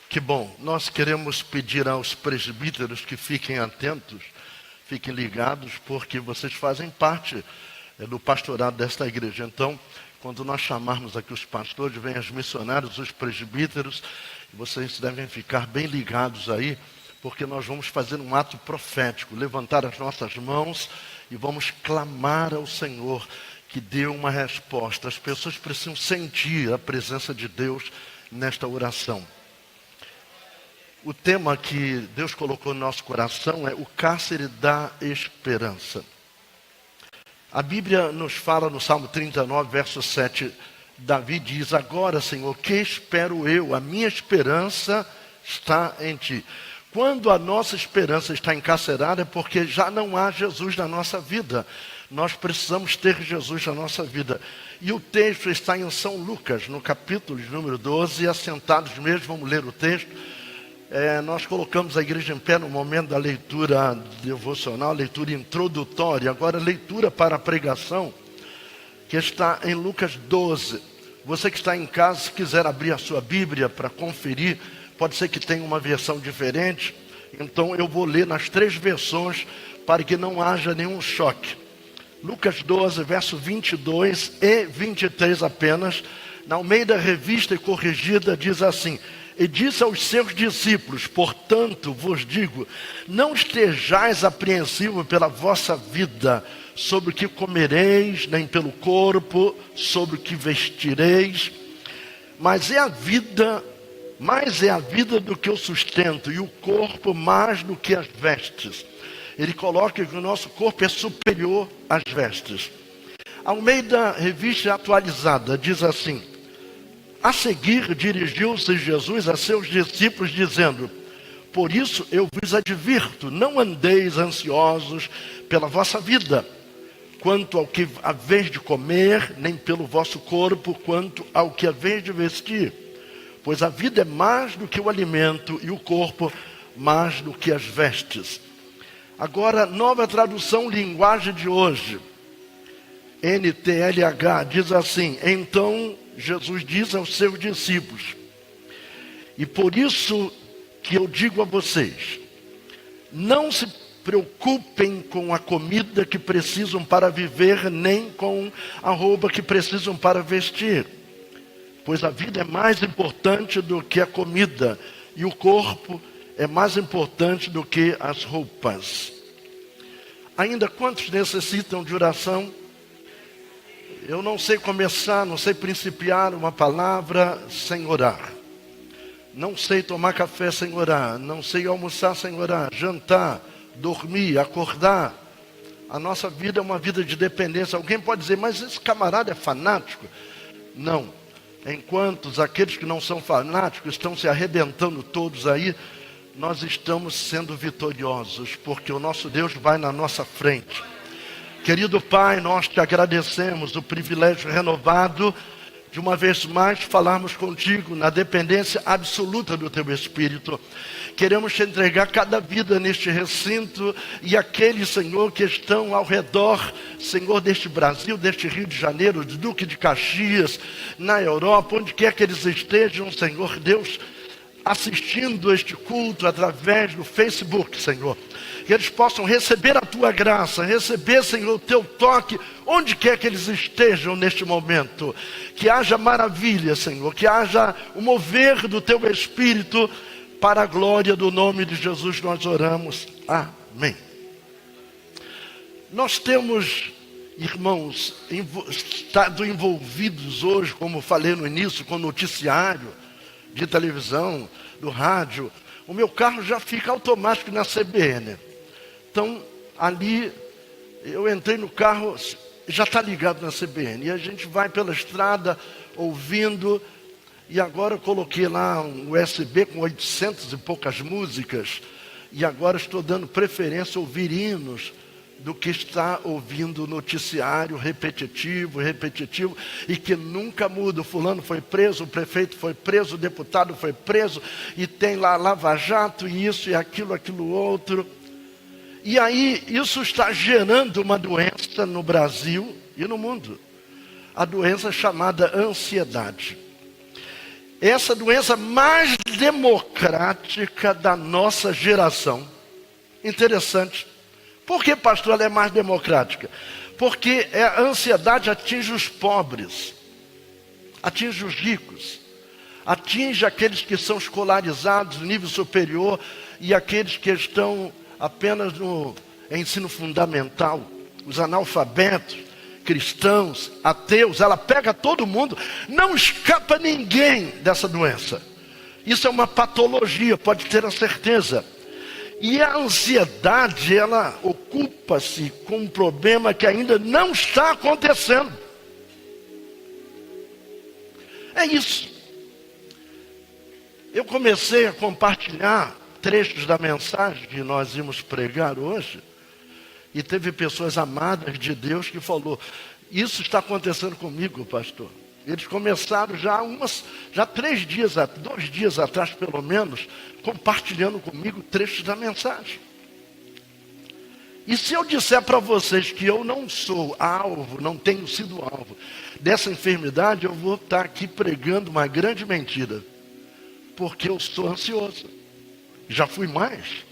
Que bom, nós queremos pedir aos presbíteros que fiquem atentos, fiquem ligados, porque vocês fazem parte do pastorado desta igreja. Então, quando nós chamarmos aqui os pastores, vêm os missionários, os presbíteros, vocês devem ficar bem ligados aí, porque nós vamos fazer um ato profético, levantar as nossas mãos e vamos clamar ao Senhor que dê uma resposta. As pessoas precisam sentir a presença de Deus nesta oração. O tema que Deus colocou no nosso coração é o cárcere da esperança. A Bíblia nos fala no Salmo 39, verso 7, Davi diz: agora, Senhor, que espero eu? A minha esperança está em Ti. Quando a nossa esperança está encarcerada é porque já não há Jesus na nossa vida. Nós precisamos ter Jesus na nossa vida. E o texto está em São Lucas, no capítulo de número 12, assentados mesmo, vamos ler o texto. Nós colocamos a igreja em pé no momento da leitura devocional, leitura introdutória, agora leitura para a pregação, que está em Lucas 12. Você que está em casa, se quiser abrir a sua Bíblia para conferir, pode ser que tenha uma versão diferente, então eu vou ler nas 3 versões para que não haja nenhum choque. Lucas 12, verso 22 e 23 apenas, na Almeida Revista e Corrigida, diz assim: e disse aos seus discípulos: portanto vos digo, não estejais apreensivos pela vossa vida, sobre o que comereis, nem pelo corpo, sobre o que vestireis, mas é a vida do que o sustento, e o corpo mais do que as vestes. Ele coloca que o nosso corpo é superior às vestes. Almeida Revista Atualizada diz assim: a seguir, dirigiu-se Jesus a seus discípulos, dizendo: por isso eu vos advirto, não andeis ansiosos pela vossa vida, quanto ao que haveis de comer, nem pelo vosso corpo, quanto ao que haveis de vestir. Pois a vida é mais do que o alimento, e o corpo mais do que as vestes. Agora, nova tradução, linguagem de hoje, NTLH, diz assim: então Jesus diz aos seus discípulos: e por isso que eu digo a vocês, não se preocupem com a comida que precisam para viver, nem com a roupa que precisam para vestir, pois a vida é mais importante do que a comida, e o corpo é mais importante do que as roupas. Ainda quantos necessitam de oração? Eu não sei começar, não sei principiar uma palavra sem orar. Não sei tomar café sem orar. Não sei almoçar sem orar. Jantar, dormir, acordar. A nossa vida é uma vida de dependência. Alguém pode dizer: mas esse camarada é fanático? Não. Enquanto aqueles que não são fanáticos estão se arrebentando todos aí, nós estamos sendo vitoriosos, porque o nosso Deus vai na nossa frente. Querido Pai, nós te agradecemos o privilégio renovado de uma vez mais falarmos contigo na dependência absoluta do teu Espírito. Queremos te entregar cada vida neste recinto e aqueles, Senhor, que estão ao redor, Senhor, deste Brasil, deste Rio de Janeiro, do Duque de Caxias, na Europa, onde quer que eles estejam, Senhor Deus, assistindo este culto através do Facebook, Senhor. Que eles possam receber a tua graça, receber, Senhor, o teu toque, onde quer que eles estejam neste momento. Que haja maravilha, Senhor, que haja o mover do teu Espírito, para a glória do nome de Jesus nós oramos. Amém. Nós temos, irmãos, estado envolvidos hoje, como falei no início, com noticiário de televisão, do rádio. O meu carro já fica automático na CBN. Então, ali, eu entrei no carro, já está ligado na CBN. E a gente vai pela estrada, ouvindo. E agora eu coloquei lá um USB com 800 e poucas músicas. E agora estou dando preferência a ouvir hinos do que está ouvindo noticiário repetitivo, e que nunca muda. O fulano foi preso, o prefeito foi preso, o deputado foi preso, e tem lá Lava Jato, e isso e aquilo outro. E aí isso está gerando uma doença no Brasil e no mundo. A doença chamada ansiedade. é essa doença mais democrática da nossa geração. Interessante. Por que, pastor, ela é mais democrática? Porque a ansiedade atinge os pobres, atinge os ricos, atinge aqueles que são escolarizados no nível superior e aqueles que estão apenas no ensino fundamental, os analfabetos, cristãos, ateus. Ela pega todo mundo, não escapa ninguém dessa doença. Isso é uma patologia, pode ter a certeza. E a ansiedade, ela ocupa-se com um problema que ainda não está acontecendo. É isso. Eu comecei a compartilhar trechos da mensagem que nós íamos pregar hoje, e teve pessoas amadas de Deus que falou: isso está acontecendo comigo, pastor. Eles começaram já 3 dias, 2 dias atrás pelo menos, compartilhando comigo trechos da mensagem. E se eu disser para vocês que eu não sou alvo, não tenho sido alvo dessa enfermidade, eu vou estar aqui pregando uma grande mentira. Porque eu sou ansioso. Já fui mais.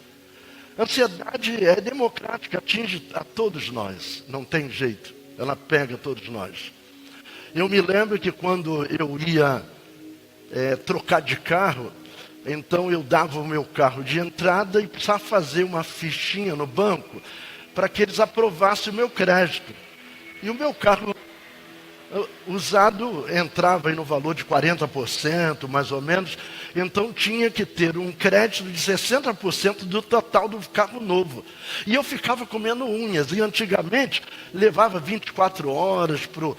Ansiedade é democrática, atinge a todos nós. Não tem jeito. Ela pega todos nós. Eu me lembro que quando eu ia trocar de carro, então eu dava o meu carro de entrada e precisava fazer uma fichinha no banco para que eles aprovassem o meu crédito. E o meu carro usado entrava aí no valor de 40%, mais ou menos. Então tinha que ter um crédito de 60% do total do carro novo. E eu ficava comendo unhas. E antigamente levava 24 horas para o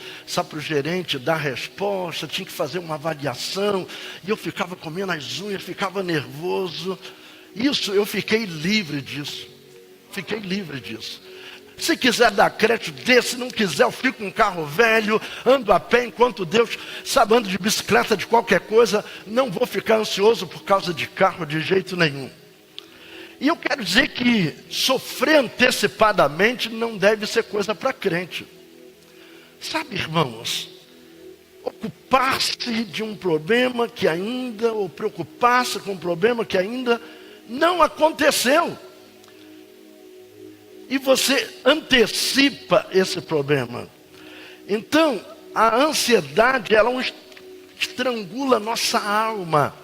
gerente dar resposta. Tinha que fazer uma avaliação. E eu ficava comendo as unhas, ficava nervoso. Isso, eu fiquei livre disso. Fiquei livre disso. Se quiser dar crédito, dê. Se não quiser, eu fico com um carro velho, ando a pé enquanto Deus, sabe, ando de bicicleta, de qualquer coisa. Não vou ficar ansioso por causa de carro de jeito nenhum. E eu quero dizer que sofrer antecipadamente não deve ser coisa para crente. Sabe, irmãos, ocupar-se de um problema que ainda, ou preocupar-se com um problema que ainda não aconteceu. E você antecipa esse problema. Então, a ansiedade, ela estrangula a nossa alma.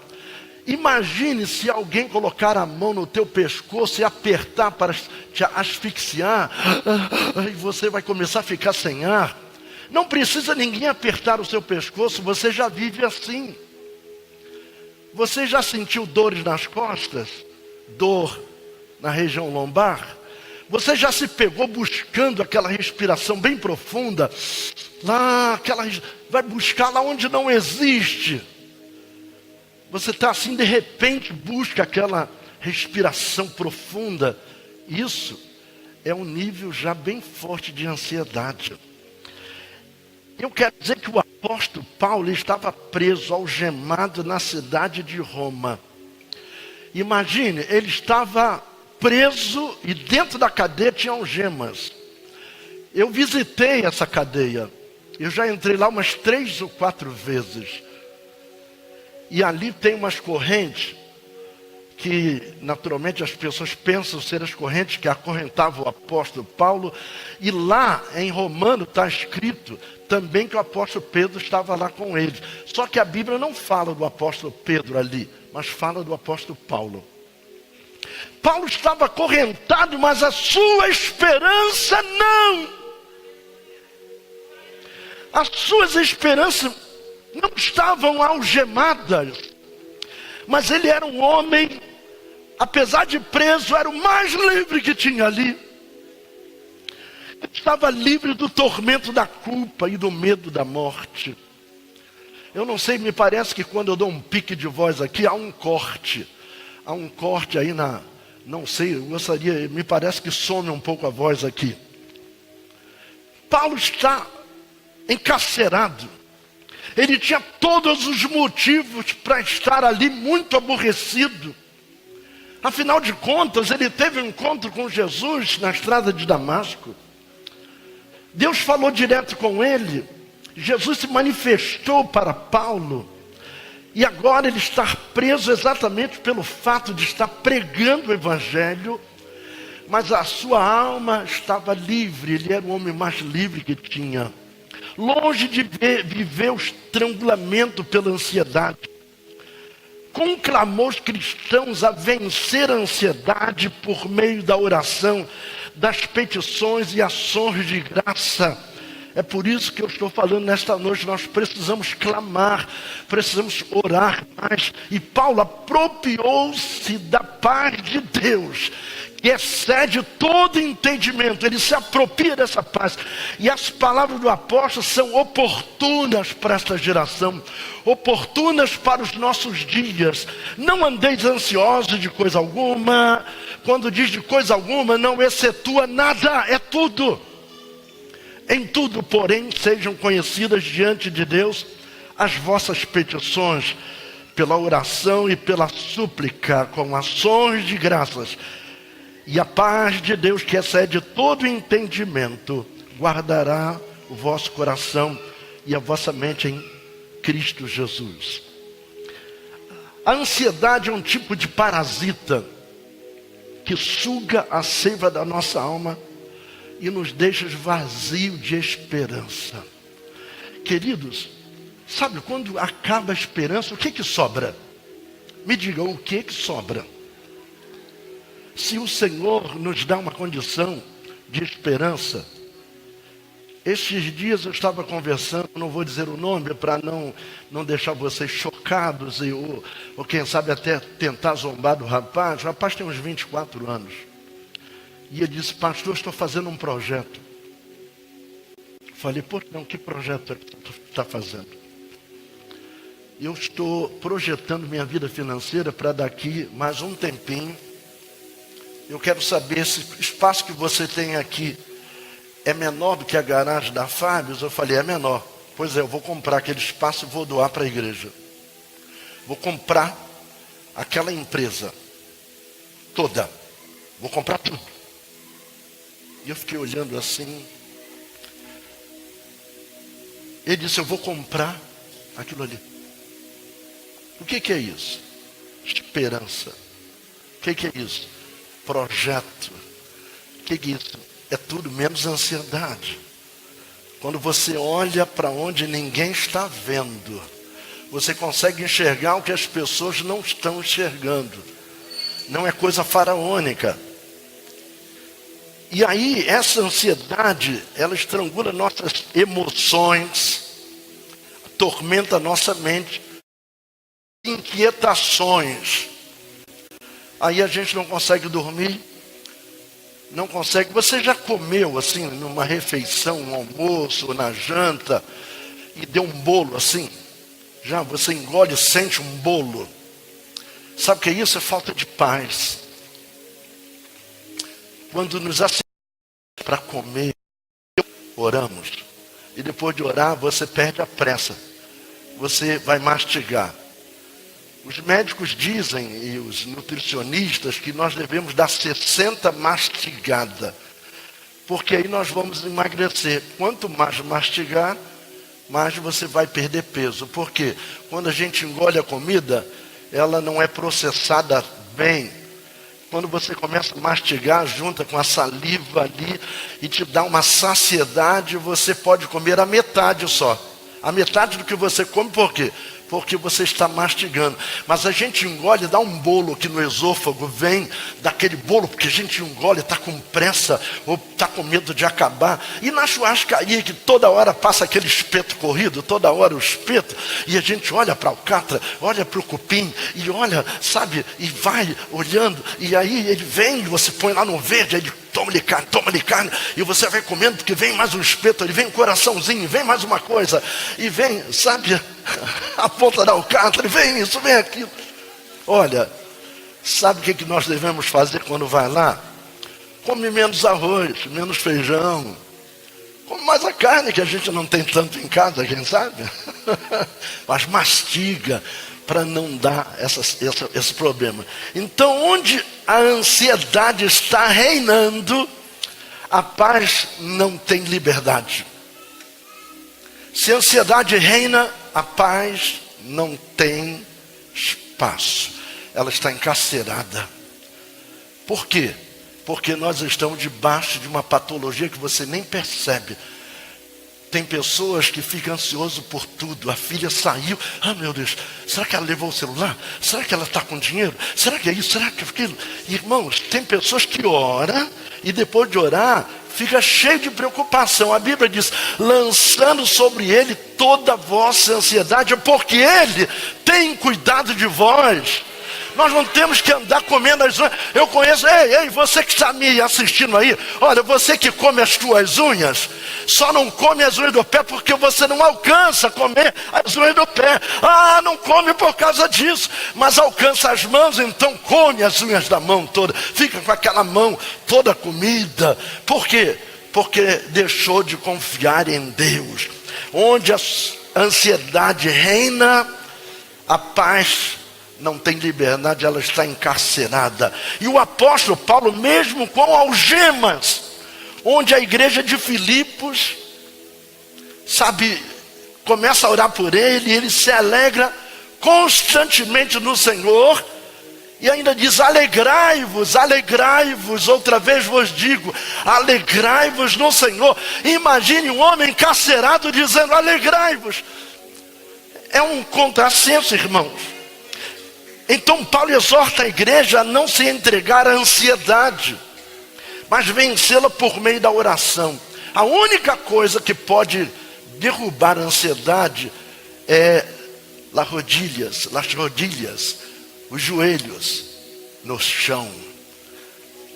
Imagine se alguém colocar a mão no teu pescoço e apertar para te asfixiar. E você vai começar a ficar sem ar. Não precisa ninguém apertar o seu pescoço, você já vive assim. Você já sentiu dores nas costas? Dor na região lombar? Você já se pegou buscando aquela respiração bem profunda? Vai buscar lá onde não existe. Você está assim, de repente, busca aquela respiração profunda. Isso é um nível já bem forte de ansiedade. Eu quero dizer que o apóstolo Paulo estava preso, algemado na cidade de Roma. Imagine, ele estava preso e dentro da cadeia tinha algemas. Eu visitei essa cadeia. Eu já entrei lá umas 3 ou 4 vezes. E ali tem umas correntes que naturalmente as pessoas pensam ser as correntes que acorrentavam o apóstolo Paulo. E lá em Romano está escrito também que o apóstolo Pedro estava lá com eles. Só que a Bíblia não fala do apóstolo Pedro ali, mas fala do apóstolo Paulo. Paulo estava acorrentado, mas a sua esperança não. As suas esperanças não estavam algemadas. Mas ele era um homem, apesar de preso, era o mais livre que tinha ali. Ele estava livre do tormento da culpa e do medo da morte. Eu não sei, me parece que quando eu dou um pique de voz aqui, há um corte. Há um corte aí não sei, eu gostaria, me parece que some um pouco a voz aqui. Paulo está encarcerado. Ele tinha todos os motivos para estar ali muito aborrecido. Afinal de contas, ele teve um encontro com Jesus na estrada de Damasco. Deus falou direto com ele. Jesus se manifestou para Paulo. E agora ele está preso exatamente pelo fato de estar pregando o evangelho, mas a sua alma estava livre, ele era o homem mais livre que tinha. Longe de viver o estrangulamento pela ansiedade, conclamou os cristãos a vencer a ansiedade por meio da oração, das petições e ações de graça. É por isso que eu estou falando nesta noite, nós precisamos clamar, precisamos orar mais. E Paulo apropriou-se da paz de Deus, que excede todo entendimento. Ele se apropria dessa paz. E as palavras do apóstolo são oportunas para esta geração, oportunas para os nossos dias. Não andeis ansiosos de coisa alguma. Quando diz de coisa alguma, não excetua nada, é tudo. Em tudo, porém, sejam conhecidas diante de Deus as vossas petições, pela oração e pela súplica, com ações de graças. E a paz de Deus, que excede todo entendimento, guardará o vosso coração e a vossa mente em Cristo Jesus. A ansiedade é um tipo de parasita que suga a seiva da nossa alma e nos deixa vazio de esperança. Queridos, sabe quando acaba a esperança, o que sobra? Me digam, o que sobra? Se o Senhor nos dá uma condição de esperança, estes dias eu estava conversando, não vou dizer o nome para não deixar vocês chocados, ou quem sabe até tentar zombar do rapaz. O rapaz tem uns 24 anos. E ele disse: pastor, estou fazendo um projeto. Falei: pô, não, que projeto é que tu está fazendo? Eu estou projetando minha vida financeira para daqui mais um tempinho. Eu quero saber se o espaço que você tem aqui é menor do que a garagem da Fábio. Eu falei: é menor. Pois é, eu vou comprar aquele espaço e vou doar para a igreja. Vou comprar aquela empresa toda. Vou comprar tudo. E eu fiquei olhando assim. Ele disse: eu vou comprar aquilo ali. O que é isso? Esperança. O que é isso? Projeto. O que é isso? É tudo menos ansiedade. Quando você olha para onde ninguém está vendo, você consegue enxergar o que as pessoas não estão enxergando. Não é coisa faraônica. E aí, essa ansiedade, ela estrangula nossas emoções, atormenta nossa mente, inquietações. Aí a gente não consegue dormir, não consegue. Você já comeu assim, numa refeição, um almoço, ou na janta, e deu um bolo assim? Já você engole e sente um bolo. Sabe o que é isso? É falta de paz. Quando nos assentamos para comer, oramos. E depois de orar, você perde a pressa. Você vai mastigar. Os médicos dizem, e os nutricionistas, que nós devemos dar 60 mastigadas. Porque aí nós vamos emagrecer. Quanto mais mastigar, mais você vai perder peso. Por quê? Quando a gente engole a comida, ela não é processada bem. Quando você começa a mastigar, junta com a saliva ali e te dá uma saciedade, você pode comer a metade só. A metade do que você come, por quê? Porque você está mastigando. Mas a gente engole, dá um bolo aqui no esôfago, vem daquele bolo, porque a gente engole, está com pressa, ou está com medo de acabar. E na churrascaria, que toda hora passa aquele espeto corrido, toda hora o espeto, e a gente olha para a alcatra, olha para o cupim, e olha, sabe, e vai olhando, e aí ele vem, você põe lá no verde, ele toma-lhe carne, e você vai comendo, porque vem mais um espeto, ele vem um coraçãozinho, vem mais uma coisa, e vem, sabe, a ponta da alcatra, vem isso, vem aquilo. Olha, sabe o que nós devemos fazer quando vai lá? Come menos arroz, menos feijão, come mais a carne, que a gente não tem tanto em casa, quem sabe? Mas mastiga, para não dar esse problema. Então, onde a ansiedade está reinando, a paz não tem liberdade. Se a ansiedade reina, a paz não tem espaço. Ela está encarcerada. Por quê? Porque nós estamos debaixo de uma patologia que você nem percebe. Tem pessoas que ficam ansiosas por tudo. A filha saiu. Ah, meu Deus, será que ela levou o celular? Será que ela está com dinheiro? Será que é isso? Será que é aquilo? Irmãos, tem pessoas que oram e depois de orar, fica cheio de preocupação. A Bíblia diz, lançando sobre ele toda a vossa ansiedade, porque ele tem cuidado de vós. Nós não temos que andar comendo as unhas. Eu conheço, ei, você que está me assistindo aí, olha, você que come as tuas unhas, só não come as unhas do pé porque você não alcança comer as unhas do pé. Ah, não come por causa disso, mas alcança as mãos, então come as unhas da mão toda. Fica com aquela mão toda comida. Por quê? Porque deixou de confiar em Deus. Onde a ansiedade reina, a paz não tem liberdade, ela está encarcerada. E o apóstolo Paulo, mesmo com algemas, onde a igreja de Filipos, começa a orar por ele, ele se alegra constantemente no Senhor, e ainda diz, alegrai-vos, alegrai-vos, outra vez vos digo, alegrai-vos no Senhor. Imagine um homem encarcerado dizendo, alegrai-vos. É um contrassenso, irmãos. Então Paulo exorta a igreja a não se entregar à ansiedade, mas vencê-la por meio da oração. A única coisa que pode derrubar a ansiedade é las rodilhas, os joelhos no chão,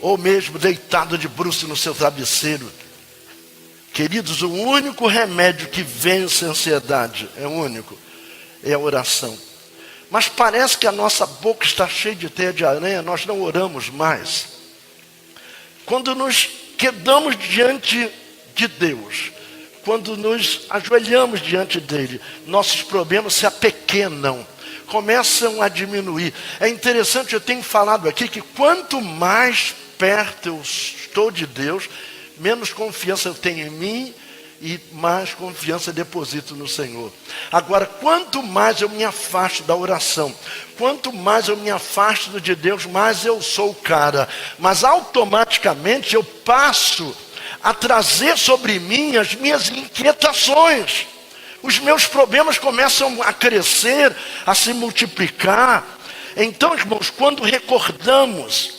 ou mesmo deitado de bruços no seu travesseiro. Queridos, o único remédio que vence a ansiedade, é a oração. Mas parece que a nossa boca está cheia de teia de aranha, nós não oramos mais. Quando nos quedamos diante de Deus, quando nos ajoelhamos diante dele, nossos problemas se apequenam, começam a diminuir. É interessante, eu tenho falado aqui que quanto mais perto eu estou de Deus, menos confiança eu tenho em mim e mais confiança deposito no Senhor. Agora, quanto mais eu me afasto da oração, quanto mais eu me afasto de Deus, mais eu sou o cara. Mas automaticamente eu passo a trazer sobre mim as minhas inquietações. Os meus problemas começam a crescer, a se multiplicar. Então, irmãos, quando recordamos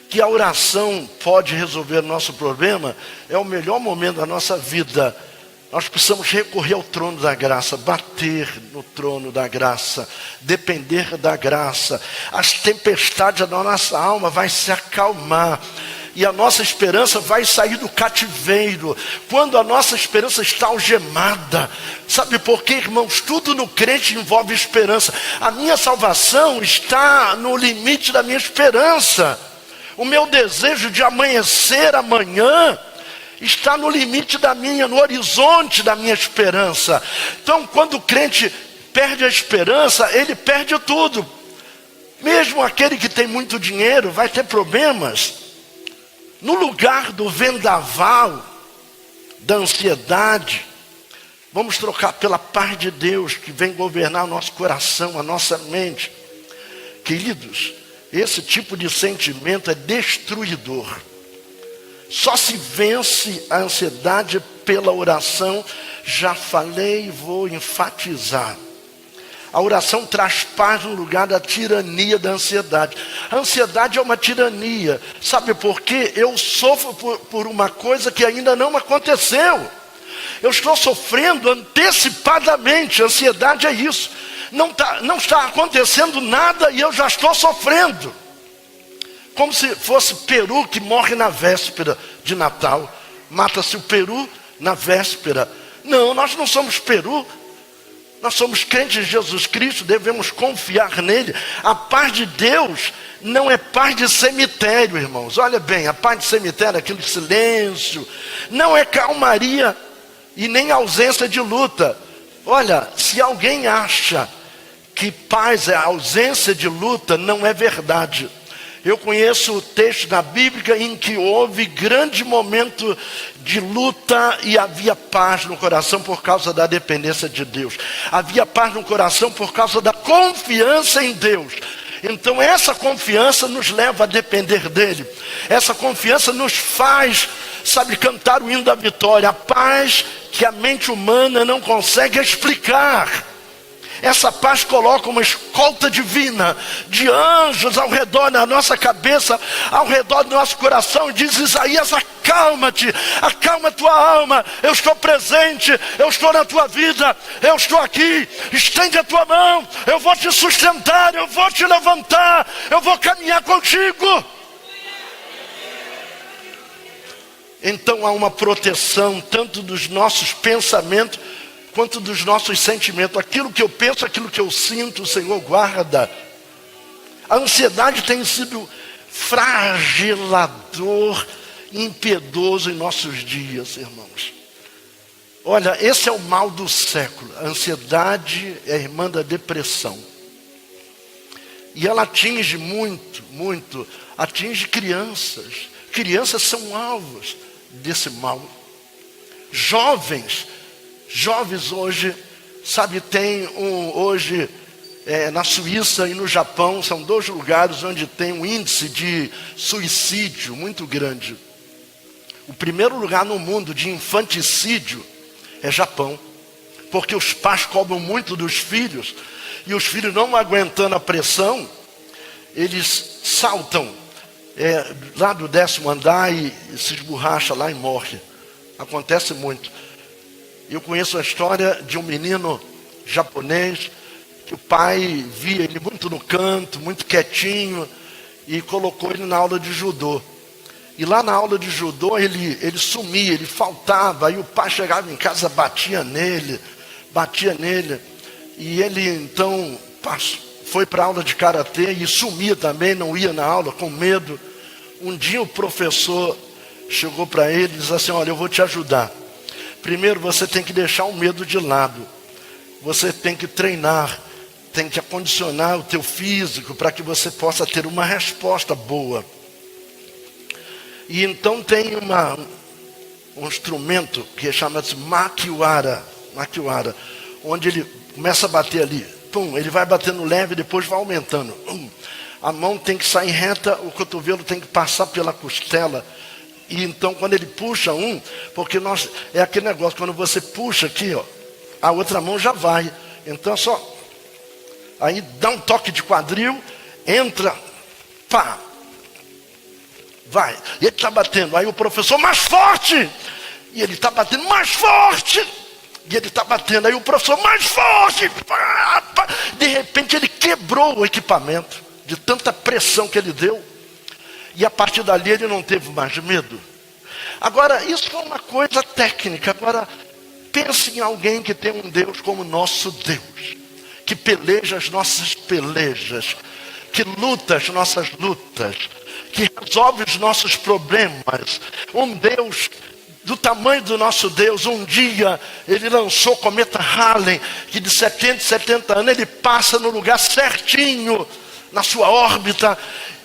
que a oração pode resolver o nosso problema, é o melhor momento da nossa vida. Nós precisamos recorrer ao trono da graça, bater no trono da graça, depender da graça. As tempestades da nossa alma vão se acalmar, e a nossa esperança vai sair do cativeiro, quando a nossa esperança está algemada. Sabe por quê, irmãos? Tudo no crente envolve esperança. A minha salvação está no limite da minha esperança. O meu desejo de amanhecer amanhã está no limite no horizonte da minha esperança. Então, quando o crente perde a esperança, ele perde tudo. Mesmo aquele que tem muito dinheiro vai ter problemas. No lugar do vendaval, da ansiedade, vamos trocar pela paz de Deus, que vem governar o nosso coração, a nossa mente. Queridos, esse tipo de sentimento é destruidor. Só se vence a ansiedade pela oração. Já falei e vou enfatizar. A oração traz paz no lugar da tirania da ansiedade. A ansiedade é uma tirania. Sabe por quê? Eu sofro por uma coisa que ainda não aconteceu. Eu estou sofrendo antecipadamente. A ansiedade é isso. Não está acontecendo nada e eu já estou sofrendo. Como se fosse peru que morre na véspera de Natal. Mata-se o peru na véspera. Não, nós não somos peru. Nós somos crentes em Jesus Cristo, devemos confiar nele. A paz de Deus não é paz de cemitério, irmãos. Olha bem, a paz de cemitério é aquele silêncio. Não é calmaria e nem ausência de luta. Olha, se alguém acha que paz é ausência de luta, não é verdade. Eu conheço textos na Bíblia em que houve grande momento de luta e havia paz no coração por causa da dependência de Deus. Havia paz no coração por causa da confiança em Deus. Então essa confiança nos leva a depender dele. Essa confiança nos faz, cantar o hino da vitória. A paz que a mente humana não consegue explicar. Essa paz coloca uma escolta divina de anjos ao redor da nossa cabeça, ao redor do nosso coração. E diz Isaías: acalma-te, acalma tua alma. Eu estou presente, eu estou na tua vida, eu estou aqui. Estende a tua mão, eu vou te sustentar, eu vou te levantar, eu vou caminhar contigo. Então há uma proteção tanto dos nossos pensamentos quanto dos nossos sentimentos. Aquilo que eu penso, aquilo que eu sinto, o Senhor guarda. A ansiedade tem sido fragilador, impiedoso em nossos dias, irmãos. Olha, esse é o mal do século. A ansiedade é a irmã da depressão. E ela atinge muito, atinge crianças. Crianças são alvos desse mal. Jovens hoje, tem hoje na Suíça e no Japão, são 2 lugares onde tem um índice de suicídio muito grande. O primeiro lugar no mundo de infanticídio é Japão, porque os pais cobram muito dos filhos, e os filhos não aguentando a pressão, eles saltam lá do 10º andar e se esborracha lá e morre. Acontece muito. Eu conheço a história de um menino japonês, que o pai via ele muito no canto, muito quietinho, e colocou ele na aula de judô. E lá na aula de judô ele sumia, ele faltava, aí o pai chegava em casa, batia nele, e ele então foi para a aula de karatê e sumia também, não ia na aula com medo. Um dia o professor chegou para ele e disse assim: olha, eu vou te ajudar. Primeiro você tem que deixar o medo de lado. Você tem que treinar, tem que acondicionar o teu físico para que você possa ter uma resposta boa. E então tem um instrumento que chama-se makiwara, onde ele começa a bater ali. Ele vai batendo leve e depois vai aumentando. A mão tem que sair reta, o cotovelo tem que passar pela costela. E então quando ele puxa porque é aquele negócio, quando você puxa aqui, a outra mão já vai. Então aí dá um toque de quadril, entra, vai. E ele está batendo, aí o professor: mais forte! E ele está batendo: mais forte! E ele está batendo, aí o professor: mais forte! De repente ele quebrou o equipamento, de tanta pressão que ele deu. E a partir dali ele não teve mais medo. Agora, isso é uma coisa técnica. Agora, pense em alguém que tem um Deus como nosso Deus, que peleja as nossas pelejas, que luta as nossas lutas, que resolve os nossos problemas. Um Deus do tamanho do nosso Deus. Um dia ele lançou o cometa Halley, que de 70 anos ele passa no lugar certinho, na sua órbita.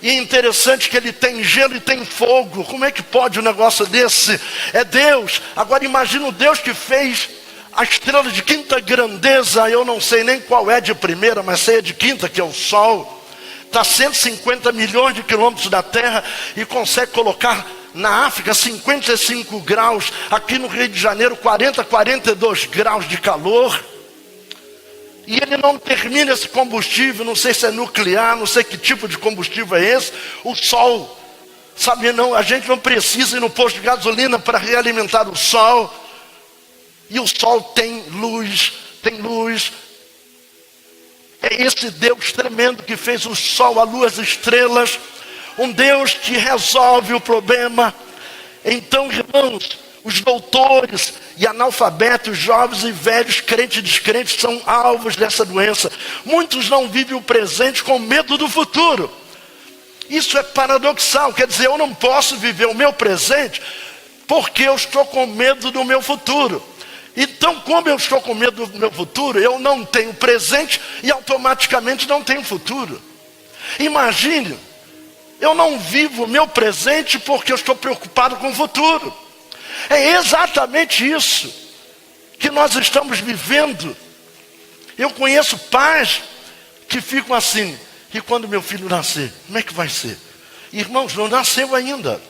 E é interessante que ele tem gelo e tem fogo. Como é que pode um negócio desse? É Deus. Agora imagina o Deus que fez a estrela de quinta grandeza. Eu não sei nem qual é de primeira, mas sei a de quinta, que é o Sol. Está a 150 milhões de quilômetros da Terra e consegue colocar na África 55 graus. Aqui no Rio de Janeiro 42 graus de calor. E ele não termina esse combustível, não sei se é nuclear, não sei que tipo de combustível é esse. O Sol, a gente não precisa ir no posto de gasolina para realimentar o Sol. E o Sol tem luz. É esse Deus tremendo que fez o Sol, a lua, as estrelas. Um Deus que resolve o problema. Então, irmãos, os doutores e analfabetos, jovens e velhos, crentes e descrentes, são alvos dessa doença. Muitos não vivem o presente com medo do futuro. Isso é paradoxal, quer dizer, eu não posso viver o meu presente porque eu estou com medo do meu futuro. Então, como eu estou com medo do meu futuro, eu não tenho presente e automaticamente não tenho futuro. Imagine, Eu não vivo o meu presente porque eu estou preocupado com o futuro. É exatamente isso que nós estamos vivendo. Eu conheço pais que ficam assim: e quando meu filho nascer, como é que vai ser? Irmãos, não nasceu ainda.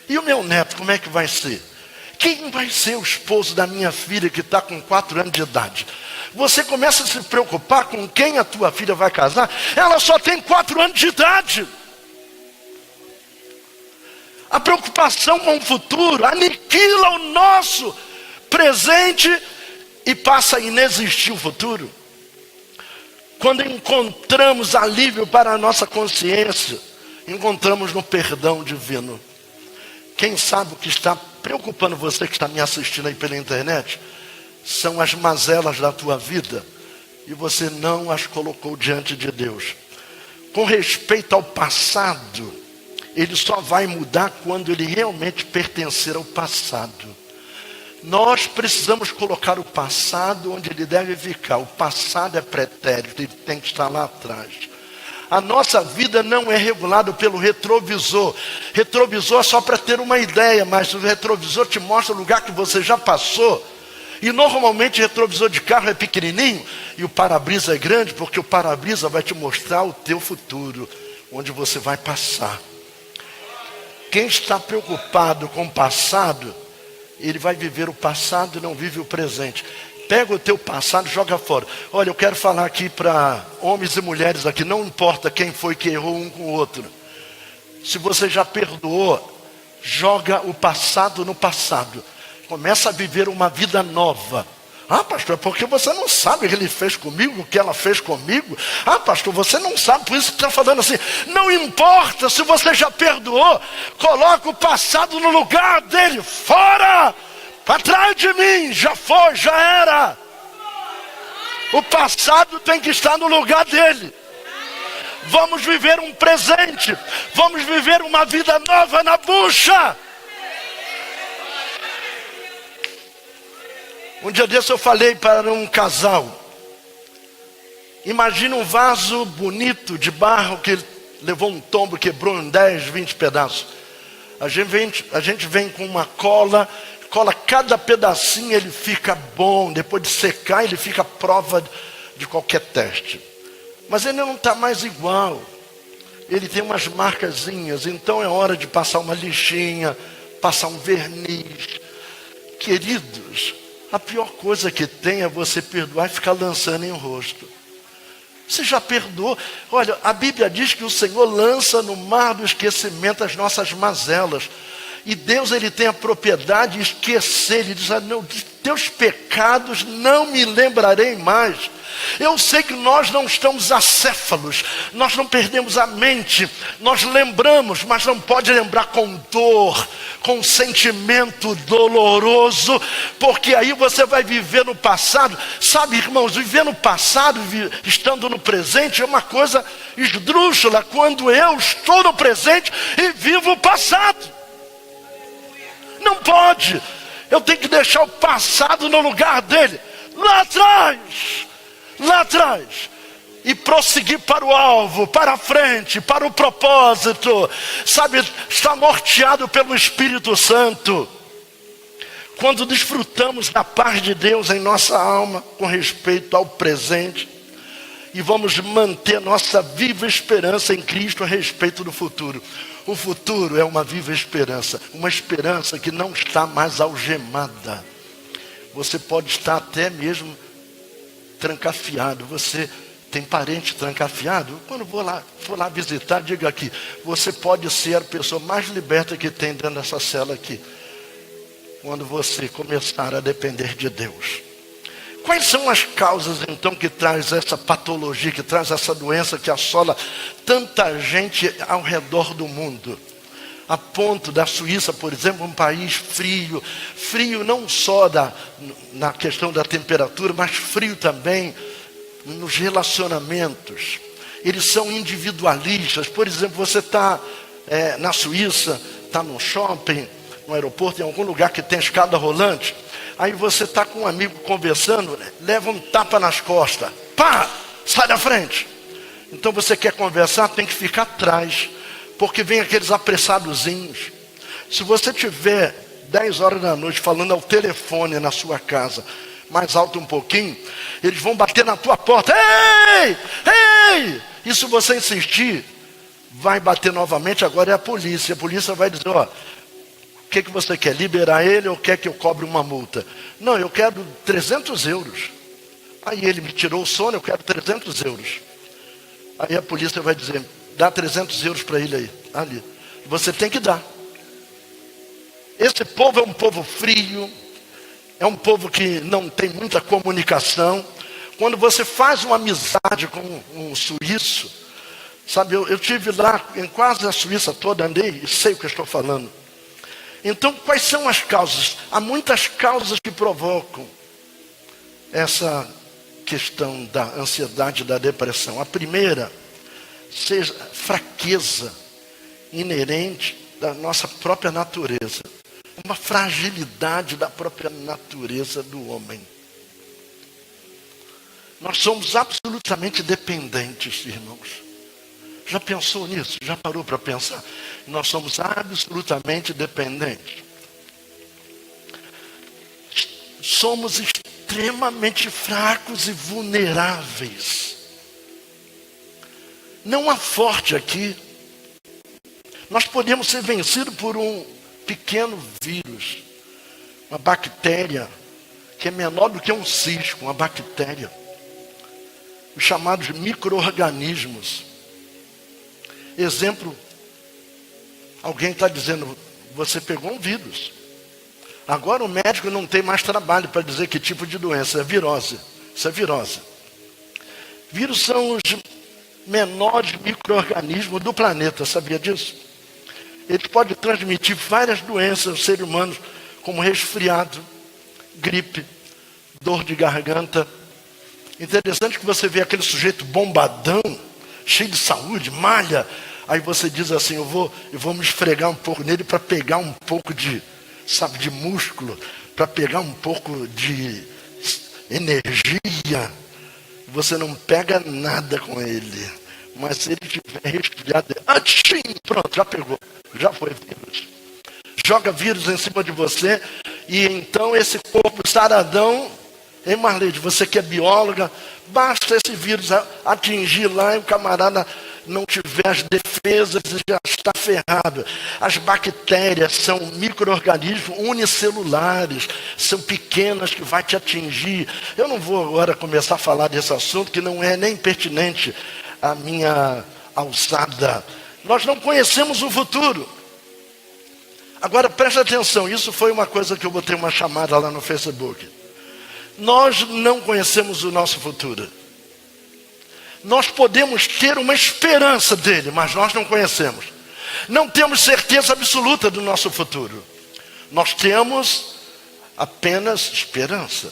E o meu neto, como é que vai ser? Quem vai ser o esposo da minha filha que está com 4 anos de idade? Você começa a se preocupar com quem a tua filha vai casar. Ela só tem 4 anos de idade. A preocupação com o futuro aniquila o nosso presente e passa a inexistir o futuro. Quando encontramos alívio para a nossa consciência, encontramos no perdão divino. Quem sabe o que está preocupando você que está me assistindo aí pela internet são as mazelas da tua vida e você não as colocou diante de Deus. Com respeito ao passado, ele só vai mudar quando ele realmente pertencer ao passado. Nós precisamos colocar o passado onde ele deve ficar. O passado é pretérito, ele tem que estar lá atrás. A nossa vida não é regulada pelo retrovisor. Retrovisor é só para ter uma ideia, mas o retrovisor te mostra o lugar que você já passou. E normalmente o retrovisor de carro é pequenininho e o para-brisa é grande, porque o para-brisa vai te mostrar o teu futuro, onde você vai passar. Quem está preocupado com o passado, ele vai viver o passado e não vive o presente. Pega o teu passado e joga fora. Olha, eu quero falar aqui para homens e mulheres aqui, não importa quem foi que errou um com o outro. Se você já perdoou, joga o passado no passado. Começa a viver uma vida nova. Ah, pastor, é porque você não sabe o que ele fez comigo, o que ela fez comigo. Ah, pastor, você não sabe, por isso que está falando assim. Não importa se você já perdoou, coloca o passado no lugar dele. Fora! Para trás de mim, já foi, já era. O passado tem que estar no lugar dele. Vamos viver um presente. Vamos viver uma vida nova na bucha. Um dia desse eu falei para um casal. Imagina um vaso bonito de barro que levou um tombo, quebrou em 10, 20 pedaços. A gente vem com uma cola cada pedacinho, ele fica bom. Depois de secar, ele fica prova de qualquer teste. Mas ele não está mais igual. Ele tem umas marcazinhas. Então é hora de passar uma lixinha, passar um verniz. Queridos, a pior coisa que tem é você perdoar e ficar lançando em rosto. Você já perdoou? Olha, a Bíblia diz que o Senhor lança no mar do esquecimento as nossas mazelas. E Deus, ele tem a propriedade de esquecer. Ele diz: não, de teus pecados não me lembrarei mais. Eu sei que nós não estamos acéfalos, nós não perdemos a mente, nós lembramos, mas não pode lembrar com dor, com sentimento doloroso, porque aí você vai viver no passado. Sabe, irmãos, viver no passado, estando no presente, é uma coisa esdrúxula, quando eu estou no presente e vivo o passado. Não pode. Eu tenho que deixar o passado no lugar dele, lá atrás, e prosseguir para o alvo, para a frente, para o propósito. Sabe, está norteado pelo Espírito Santo. Quando desfrutamos da paz de Deus em nossa alma, com respeito ao presente, e vamos manter nossa viva esperança em Cristo a respeito do futuro. O futuro é uma viva esperança, uma esperança que não está mais algemada. Você pode estar até mesmo trancafiado. Você tem parente trancafiado? Quando for lá visitar, diga aqui: você pode ser a pessoa mais liberta que tem dentro dessa cela aqui, quando você começar a depender de Deus. Quais são as causas então que traz essa patologia, que traz essa doença que assola tanta gente ao redor do mundo? A ponto da Suíça, por exemplo, um país frio não só na questão da temperatura, mas frio também nos relacionamentos. Eles são individualistas. Por exemplo, você está na Suíça, está no shopping, no aeroporto, em algum lugar que tem escada rolante. Aí você está com um amigo conversando, leva um tapa nas costas. Pá! Sai da frente. Então você quer conversar, tem que ficar atrás, porque vem aqueles apressadozinhos. Se você tiver 10 horas da noite falando ao telefone na sua casa, mais alto um pouquinho, eles vão bater na tua porta. Ei! Ei! E se você insistir, vai bater novamente, agora é a polícia. A polícia vai dizer, ó, o que você quer? Liberar ele ou quer que eu cobre uma multa? Não, eu quero 300 euros. Aí ele me tirou o sono, eu quero 300 euros. Aí a polícia vai dizer, dá 300 euros para ele aí, ali. Você tem que dar. Esse povo é um povo frio, é um povo que não tem muita comunicação. Quando você faz uma amizade com um suíço, sabe, eu tive lá em quase a Suíça toda, andei e sei o que eu estou falando. Então, quais são as causas? Há muitas causas que provocam essa questão da ansiedade e da depressão. A primeira, seja fraqueza inerente da nossa própria natureza. Uma fragilidade da própria natureza do homem. Nós somos absolutamente dependentes, irmãos. Já pensou nisso? Já parou para pensar? Nós somos absolutamente dependentes. Somos extremamente fracos e vulneráveis. Não há forte aqui. Nós podemos ser vencidos por um pequeno vírus, uma bactéria que é menor do que um cisco, uma bactéria, os chamados micro-organismos. Exemplo, alguém está dizendo, você pegou um vírus. Agora o médico não tem mais trabalho para dizer que tipo de doença, é virose. Isso é virose. Vírus são os menores micro-organismos do planeta, sabia disso? Ele pode transmitir várias doenças aos seres humanos, como resfriado, gripe, dor de garganta. Interessante que você vê aquele sujeito bombadão, cheio de saúde, malha. Aí você diz assim, eu vou me esfregar um pouco nele para pegar um pouco de, sabe, de músculo, para pegar um pouco de energia. Você não pega nada com ele. Mas se ele tiver resfriado, pronto, já pegou. Já foi vírus. Joga vírus em cima de você. E então esse corpo saradão, hein, Marleide, você que é bióloga, basta esse vírus atingir lá e o camarada não tiver as defesas e já está ferrado. As bactérias são micro-organismos unicelulares, são pequenas que vai te atingir. Eu não vou agora começar a falar desse assunto que não é nem pertinente à minha alçada. Nós não conhecemos o futuro. Agora preste atenção, isso foi uma coisa que eu botei uma chamada lá no Facebook. Nós não conhecemos o nosso futuro. Nós podemos ter uma esperança dele, mas nós não conhecemos. Não temos certeza absoluta do nosso futuro. Nós temos apenas esperança.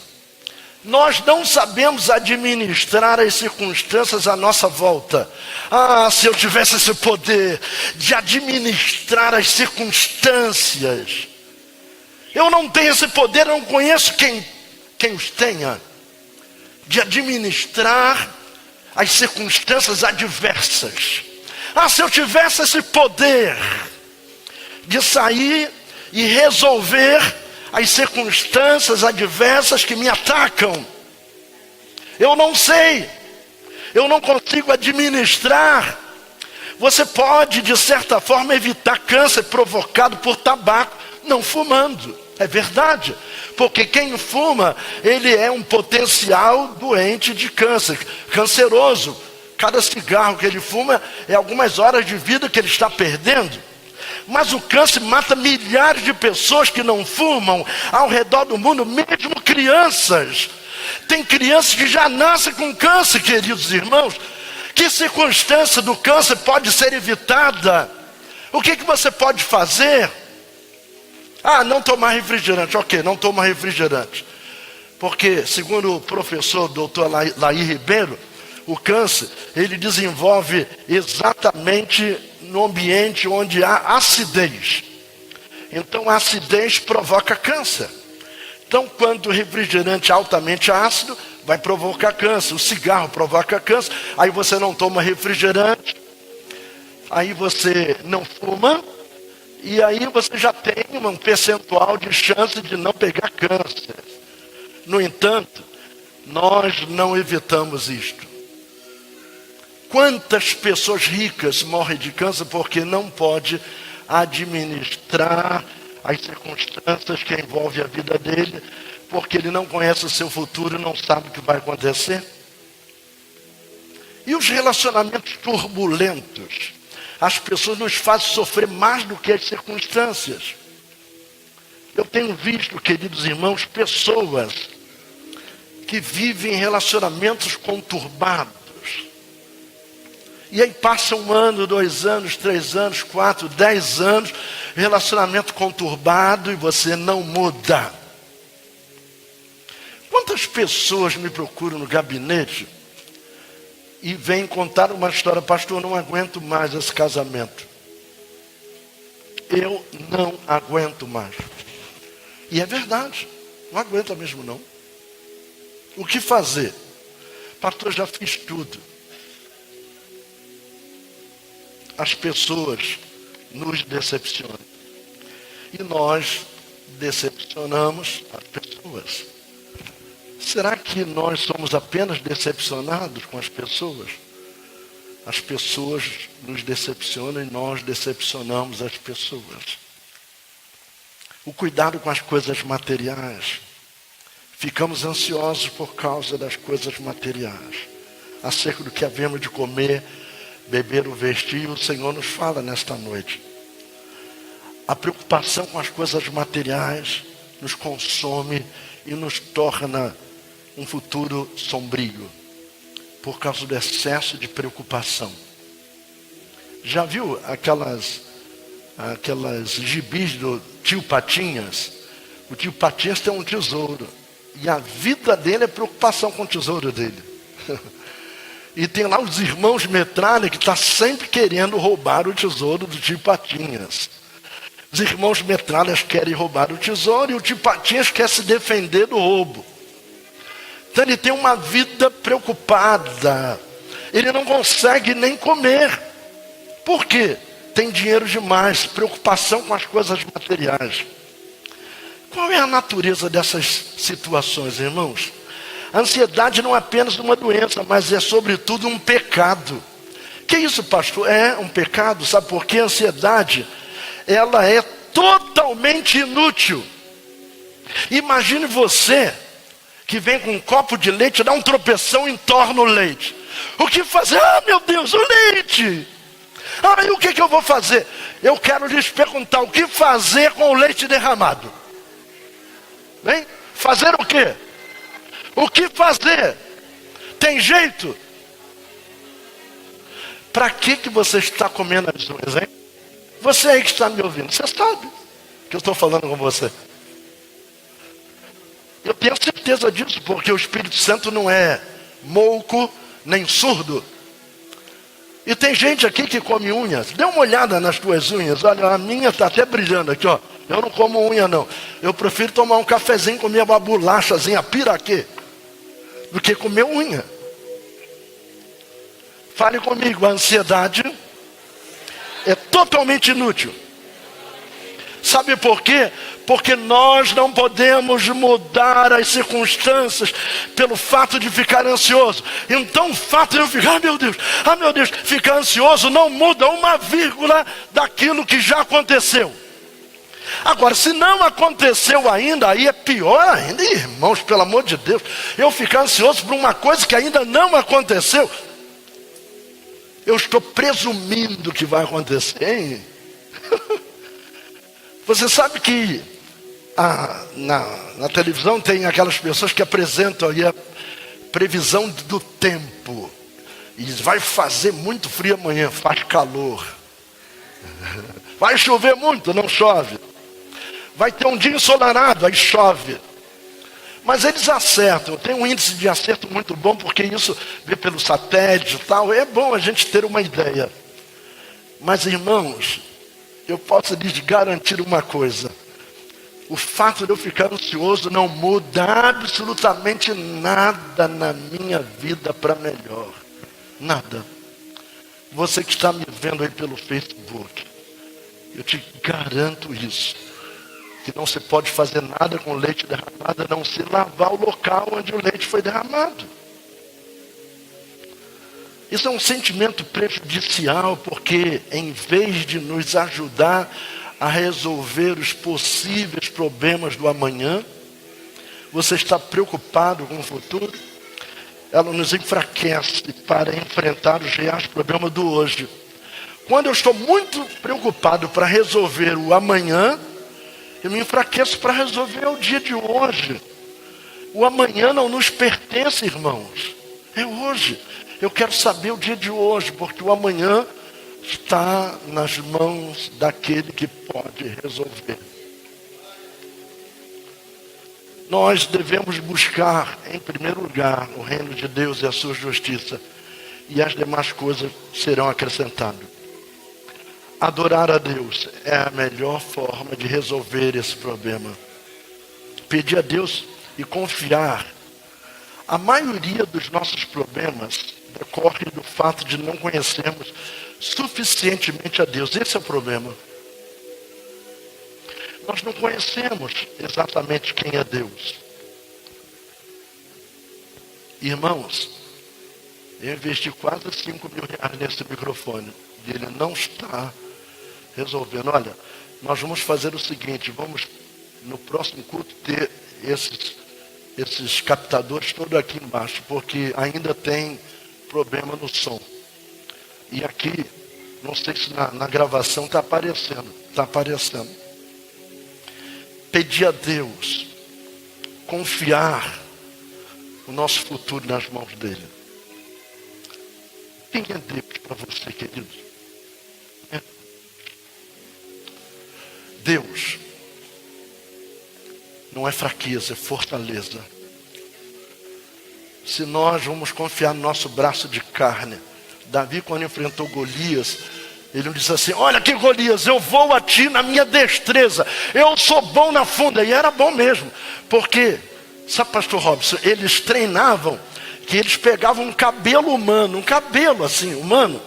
Nós não sabemos administrar as circunstâncias à nossa volta. Ah, se eu tivesse esse poder de administrar as circunstâncias. Eu não tenho esse poder, eu não conheço quem os tenha. De administrar as circunstâncias adversas. Ah, se eu tivesse esse poder de sair e resolver as circunstâncias adversas que me atacam. Eu não sei. Eu não consigo administrar. Você pode, de certa forma, evitar câncer provocado por tabaco, não fumando. É verdade. Porque quem fuma, ele é um potencial doente de câncer, canceroso. Cada cigarro que ele fuma é algumas horas de vida que ele está perdendo. Mas o câncer mata milhares de pessoas que não fumam ao redor do mundo, mesmo crianças. Tem crianças que já nascem com câncer, queridos irmãos. Que circunstância do câncer pode ser evitada? O que você pode fazer? Ah, não tomar refrigerante. Ok, não toma refrigerante. Porque, segundo o professor doutor Laí Ribeiro, o câncer, ele desenvolve exatamente no ambiente onde há acidez. Então a acidez provoca câncer. Então quando o refrigerante é altamente ácido, vai provocar câncer. O cigarro provoca câncer. Aí você não toma refrigerante. aí você não fuma, e aí você já tem um percentual de chance de não pegar câncer. No entanto, nós não evitamos isto. Quantas pessoas ricas morrem de câncer porque não pode administrar as circunstâncias que envolvem a vida dele, porque ele não conhece o seu futuro e não sabe o que vai acontecer? E os relacionamentos turbulentos? As pessoas nos fazem sofrer mais do que as circunstâncias. Eu tenho visto, queridos irmãos, pessoas que vivem relacionamentos conturbados. E aí passa 1 ano, 2 anos, 3 anos, 4, 10 anos, relacionamento conturbado e você não muda. Quantas pessoas me procuram no gabinete e vêm contar uma história: pastor, não aguento mais esse casamento. Eu não aguento mais. E é verdade, não aguenta mesmo não. O que fazer? Pastor, já fiz tudo. As pessoas nos decepcionam. E nós decepcionamos as pessoas. Será que nós somos apenas decepcionados com as pessoas? As pessoas nos decepcionam e nós decepcionamos as pessoas. O cuidado com as coisas materiais. Ficamos ansiosos por causa das coisas materiais. Acerca do que havemos de comer, beber ou vestir, o Senhor nos fala nesta noite. A preocupação com as coisas materiais nos consome e nos torna um futuro sombrio, por causa do excesso de preocupação. Já viu aquelas gibis do tio Patinhas? O tio Patinhas tem um tesouro, e a vida dele é preocupação com o tesouro dele. E tem lá os irmãos Metralha que estão sempre querendo roubar o tesouro do tio Patinhas. Os irmãos Metralhas querem roubar o tesouro e o tio Patinhas quer se defender do roubo. Então ele tem uma vida preocupada. Ele não consegue nem comer. Por quê? Tem dinheiro demais, preocupação com as coisas materiais. Qual é a natureza dessas situações, irmãos? A ansiedade não é apenas uma doença, mas é sobretudo um pecado. Que isso, pastor? É um pecado, sabe por quê? A ansiedade, ela é totalmente inútil. Imagine você que vem com um copo de leite, dá um tropeção e entorna o leite. O que fazer? Ah, meu Deus, o leite! Ah, e o que eu vou fazer? Eu quero lhes perguntar, o que fazer com o leite derramado? Bem, fazer o quê? O que fazer? Tem jeito? Para que você está comendo as unhas, hein? Você aí que está me ouvindo, você sabe que eu estou falando com você. Eu tenho certeza disso, porque o Espírito Santo não é mouco nem surdo. E tem gente aqui que come unhas. Dê uma olhada nas tuas unhas. Olha, a minha está até brilhando aqui, ó. Eu não como unha não. Eu prefiro tomar um cafezinho, comer uma bolachazinha piraquê, do que comer unha. Fale comigo, a ansiedade é totalmente inútil. Sabe por quê? Porque nós não podemos mudar as circunstâncias pelo fato de ficar ansioso. Então o fato de eu ficar, ah meu Deus, ficar ansioso não muda uma vírgula daquilo que já aconteceu. Agora, se não aconteceu ainda, aí é pior ainda. Irmãos, pelo amor de Deus, eu ficar ansioso por uma coisa que ainda não aconteceu, eu estou presumindo que vai acontecer, hein? Você sabe que na televisão tem aquelas pessoas que apresentam aí a previsão do tempo. E vai fazer muito frio amanhã, faz calor. Vai chover muito, não chove. Vai ter um dia ensolarado, aí chove. Mas eles acertam, tem um índice de acerto muito bom, porque isso vê pelo satélite e tal. É bom a gente ter uma ideia. Mas irmãos, eu posso lhes garantir uma coisa: o fato de eu ficar ansioso não muda absolutamente nada na minha vida para melhor. Nada. Você que está me vendo aí pelo Facebook, eu te garanto isso, que não se pode fazer nada com leite derramado, a não se lavar o local onde o leite foi derramado. Isso é um sentimento prejudicial, porque em vez de nos ajudar a resolver os possíveis problemas do amanhã, você está preocupado com o futuro, ela nos enfraquece para enfrentar os reais problemas do hoje. Quando eu estou muito preocupado para resolver o amanhã, eu me enfraqueço para resolver o dia de hoje. O amanhã não nos pertence, irmãos. É hoje. Eu quero saber o dia de hoje, porque o amanhã está nas mãos daquele que pode resolver. Nós devemos buscar, em primeiro lugar, o reino de Deus e a sua justiça, e as demais coisas serão acrescentadas. Adorar a Deus é a melhor forma de resolver esse problema. Pedir a Deus e confiar. A maioria dos nossos problemas decorre do fato de não conhecermos suficientemente a Deus. Esse é o problema. Nós não conhecemos exatamente quem é Deus. Irmãos, eu investi quase 5 mil reais nesse microfone. E ele não está resolvendo. Olha, nós vamos fazer o seguinte, vamos no próximo culto ter esses captadores todos aqui embaixo, porque ainda tem problema no som. E aqui, não sei se na gravação está aparecendo. Está aparecendo. Pedir a Deus, confiar o nosso futuro nas mãos dele. Quem é Deus para você, querido? Deus não é fraqueza, é fortaleza. Se nós vamos confiar no nosso braço de carne, Davi, quando enfrentou Golias, ele não disse assim: olha que Golias, eu vou a ti na minha destreza, eu sou bom na funda. E era bom mesmo, porque, sabe, pastor Robson, eles treinavam que eles pegavam um cabelo humano, um cabelo assim, humano,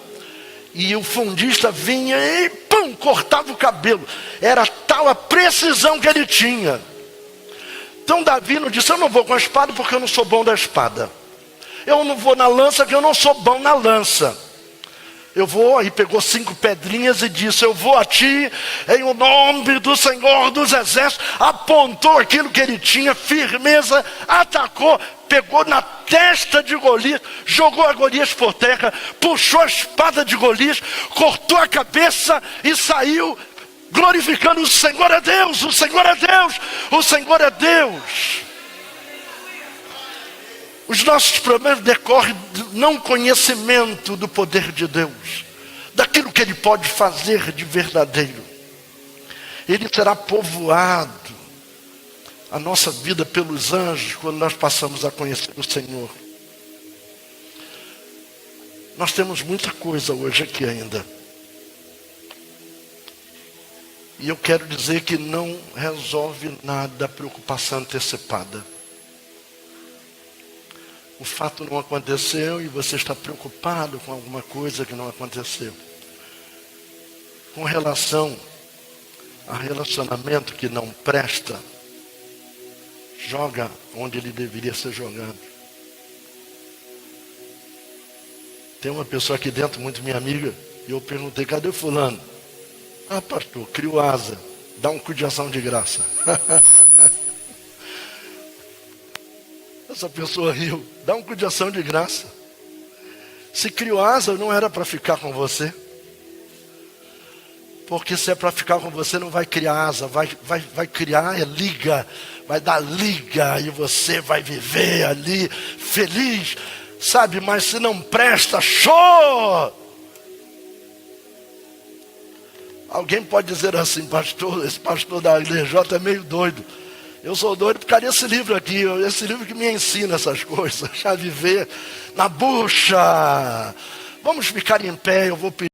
e o fundista vinha e pum, cortava o cabelo. Era tal a precisão que ele tinha. Então Davi não disse: eu não vou com a espada porque eu não sou bom da espada. Eu não vou na lança porque eu não sou bom na lança. Eu vou, aí pegou 5 pedrinhas e disse: eu vou a ti em o nome do Senhor dos Exércitos. Apontou aquilo que ele tinha, firmeza, atacou, pegou na testa de Golias, jogou a Golias por terra, puxou a espada de Golias, cortou a cabeça e saiu glorificando: o Senhor é Deus, o Senhor é Deus, o Senhor é Deus. Os nossos problemas decorrem do não conhecimento do poder de Deus, daquilo que Ele pode fazer de verdadeiro. Ele será povoado, a nossa vida, pelos anjos, quando nós passamos a conhecer o Senhor. Nós temos muita coisa hoje aqui ainda. E eu quero dizer que não resolve nada a preocupação antecipada. O fato não aconteceu e você está preocupado com alguma coisa que não aconteceu. Com relação a relacionamento que não presta, joga onde ele deveria ser jogado. Tem uma pessoa aqui dentro, muito minha amiga, e eu perguntei: cadê o fulano? Ah, pastor, criou asa, dá um cu de ação de graça. Essa pessoa riu: dá um cu de ação de graça. Se criou asa, não era para ficar com você. Porque se é para ficar com você, não vai criar asa, vai criar liga, vai dar liga, e você vai viver ali feliz, sabe? Mas se não presta, show! Alguém pode dizer assim: pastor, esse pastor da LJ é meio doido. Eu sou doido por causa desse livro aqui, esse livro que me ensina essas coisas, a viver na bucha. Vamos ficar em pé, eu vou pedir.